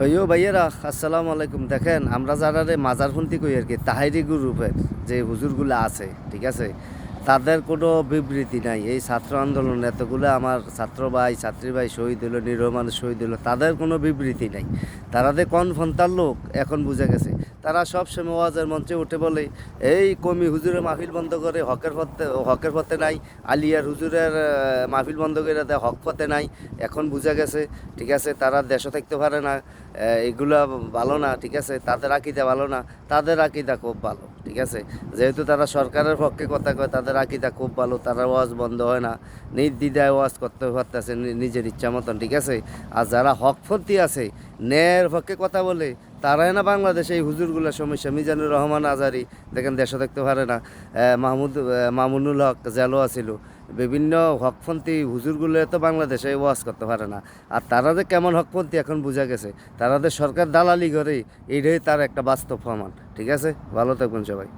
ওইও ভাইয়েরা, আসসালামু আলাইকুম। দেখেন, আমরা যারা মাজারপন্থী কই আর কি, তাহাইরি গ্রুপের যে হুজুরগুলো আছে, ঠিক আছে, তাদের কোনো বিবৃতি নাই। এই ছাত্র আন্দোলন এতগুলো আমার ছাত্র ভাই ছাত্রী ভাই শহীদ হলো, নিরীহ মানুষ শহীদ হলো, তাদের কোনো বিবৃতি নাই। তারা যে কোন ফন্তার লোক এখন বুঝে গেছে। তারা সব সময় ওয়াজের মঞ্চে উঠে বলে এই কমি হুজুরের মাহফিল বন্ধ করে হকের পথে নাই, আলিয়ার হুজুরের মাহফিল বন্ধ করে দেয়, হক পথে নাই। এখন বুঝে গেছে, ঠিক আছে, তারা দেশে থাকতে পারে না, এগুলা ভালো না, ঠিক আছে, তাদের আকিদা ভালো না। তাদের আকিদা খুব ভালো, ঠিক আছে, যেহেতু তারা সরকারের পক্ষে কথা কয়, তাদের আকিদা খুব ভালো, তারা ওয়াজ বন্ধ হয় না, নির্দ্বিধায় ওয়াজ করতে পারতেছে নিজের ইচ্ছা মতন, ঠিক আছে। আর যারা হকপন্থী আছে, ন্যায়ের পক্ষে কথা বলে, তারাই না বাংলাদেশে এই হুজুরগুলোর সমস্যা। মিজানুর রহমান আজারি দেখেন দেশে থাকতে পারে না, মামুনুল হক জেলও আছিল, বিভিন্ন হকপন্থী হুজুরগুলো তো বাংলাদেশে ওয়াজ করতে পারে না। আর তারা যে কেমন হকপন্থী এখন বোঝা গেছে। তারা যে সরকার দালালি করে, এইটাই তার একটা বাস্তব প্রমাণ, ঠিক আছে। ভালো থাকবেন সবাই।